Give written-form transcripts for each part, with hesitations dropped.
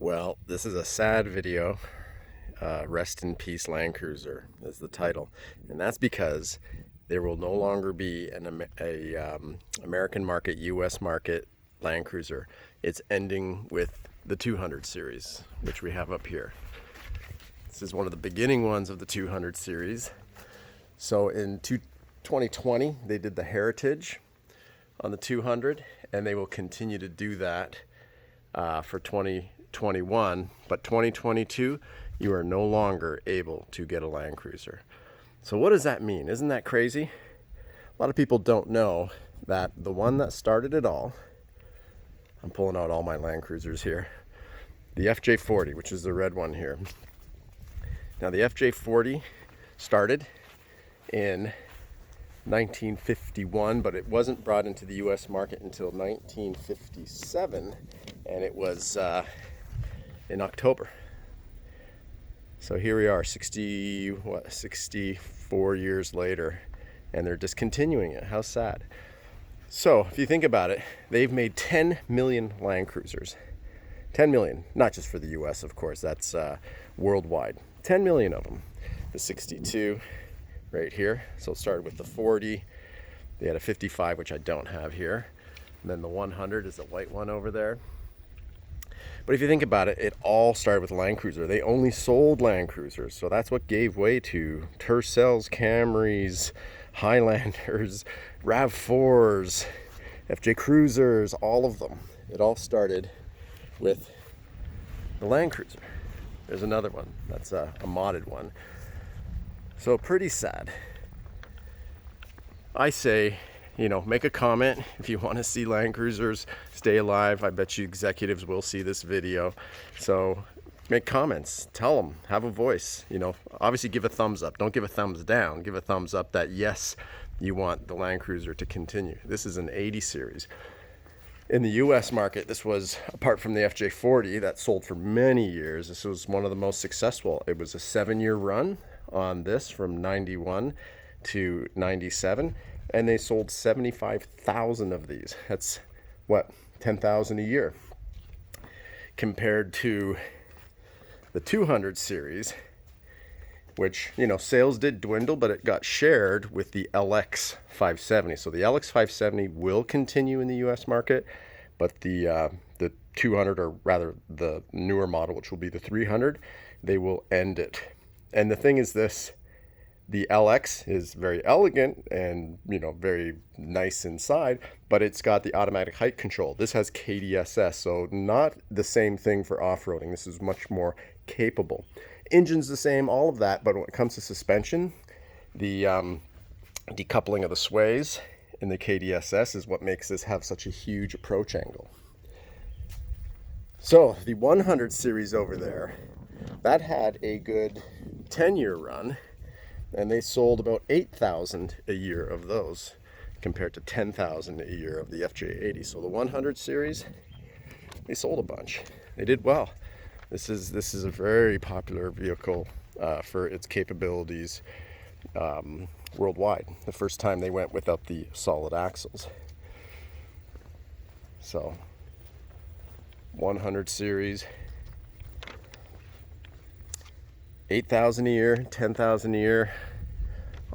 Well, this is a sad video. Rest in peace, Landcruiser is the title, and that's because there will no longer be American market, U.S. market Landcruiser. It's ending with the 200 series, which we have up here. This is one of the beginning ones of the 200 series. So in 2020, they did the Heritage on the 200, and they will continue to do that for 2021, but 2022 you are no longer able to get a Landcruiser. So what does that mean? Isn't that crazy? A lot of people don't know that the one that started it all, I'm pulling out all my Landcruisers here, the FJ40, which is the red one here. Now the FJ40 started in 1951, but it wasn't brought into the US market until 1957, and it was in October. So here we are 64 years later, and they're discontinuing it. How sad. So if you think about it, they've made 10 million Landcruisers. 10 million, not just for the US, of course, that's worldwide. 10 million of them. The 62 right here. So it started with the 40. They had a 55, which I don't have here. And then the 100 is the white one over there. But if you think about it, it all started with Landcruiser. They only sold Landcruisers, so that's what gave way to Tercels, Camrys, Highlanders, RAV4s, FJ Cruisers, all of them. It all started with the Landcruiser. There's another one. That's a modded one. So pretty sad. I say, make a comment if you want to see Landcruisers stay alive. I bet you executives will see this video. So make comments, tell them, have a voice. Obviously give a thumbs up. Don't give a thumbs down. Give a thumbs up that yes, you want the Landcruiser to continue. This is an 80 series. In the US market, this was, apart from the FJ40 that sold for many years, this was one of the most successful. It was a 7-year run on this from 91 to 97. And they sold 75,000 of these. That's what, 10,000 a year. Compared to the 200 series, which, sales did dwindle, but it got shared with the LX 570. So the LX 570 will continue in the US market, but the 200, or rather the newer model, which will be the 300, they will end it. And the thing is this, the LX is very elegant and, very nice inside, but it's got the automatic height control. This has KDSS, so not the same thing for off-roading. This is much more capable. Engine's the same, all of that, but when it comes to suspension, the decoupling of the sways in the KDSS is what makes this have such a huge approach angle. So the 100 series over there, that had a good 10-year run, and they sold about 8,000 a year of those compared to 10,000 a year of the FJ80. So the 100 series, they sold a bunch. They did well. This is a very popular vehicle for its capabilities worldwide. The first time they went without the solid axles. So 100 series, 8,000 a year, 10,000 a year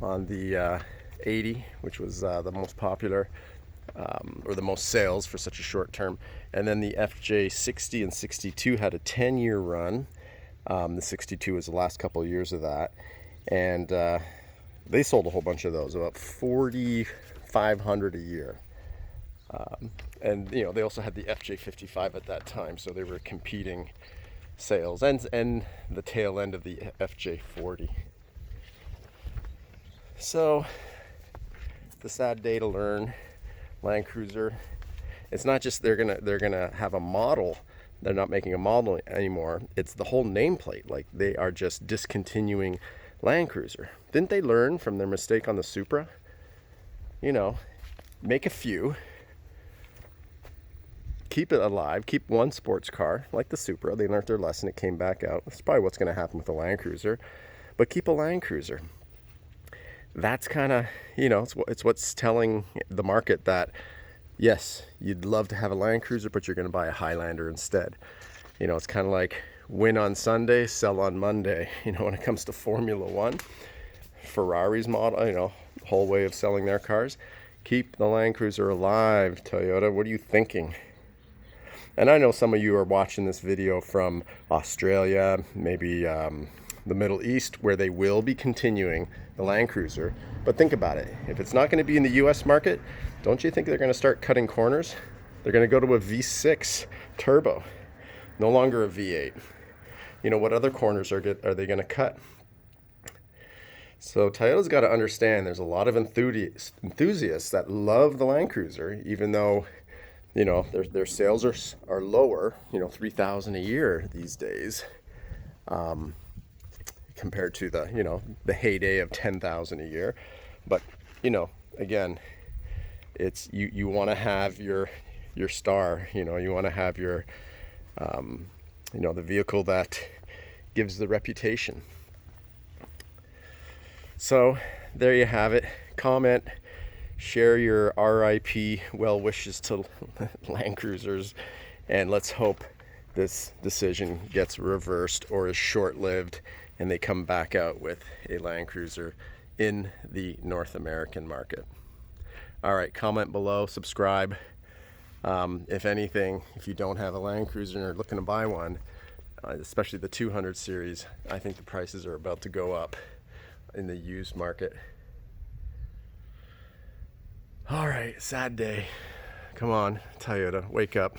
on the 80, which was the most popular or the most sales for such a short term. And then the FJ60 and 62 had a 10-year run. The 62 was the last couple of years of that. And they sold a whole bunch of those, about 4,500 a year. And they also had the FJ55 at that time, so they were competing sales, and the tail end of the FJ40. So the sad day to learn, Landcruiser, it's not just they're gonna have a model. They're not making a model anymore. It's the whole nameplate. Like, they are just discontinuing Landcruiser. Didn't they learn from their mistake on the Supra? Make a few, keep it alive, keep one sports car like the Supra. They learned their lesson. It came back out. That's probably what's going to happen with the Landcruiser, but keep a Landcruiser. That's kind of, it's what's telling the market that yes, you'd love to have a Landcruiser, but you're going to buy a Highlander instead. You know, it's kind of like win on Sunday, sell on Monday. You know, when it comes to Formula One, Ferrari's model, you know, whole way of selling their cars. Keep the Landcruiser alive, Toyota. What are you thinking? And I know some of you are watching this video from Australia, maybe the Middle East, where they will be continuing the Landcruiser. But think about it. If it's not going to be in the US market, don't you think they're going to start cutting corners? They're going to go to a V6 turbo, no longer a V8. You know, what other corners are they going to cut? So Toyota's got to understand there's a lot of enthusiasts that love the Landcruiser, even though, you know, their sales are lower, you know, 3,000 a year these days, compared to the, you know, the heyday of 10,000 a year. But, you know, again, it's you want to have your star, you know, you want to have your, you know, the vehicle that gives the reputation. So there you have it. Comment, share your RIP well wishes to Landcruisers, and let's hope this decision gets reversed or is short-lived and they come back out with a Landcruiser in the North American market. All right, comment below, subscribe. If anything, if you don't have a Landcruiser and are looking to buy one, especially the 200 series, I think the prices are about to go up in the used market. All right, sad day. Come on, Toyota, wake up.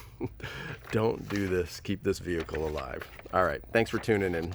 Don't do this. Keep this vehicle alive. All right, thanks for tuning in.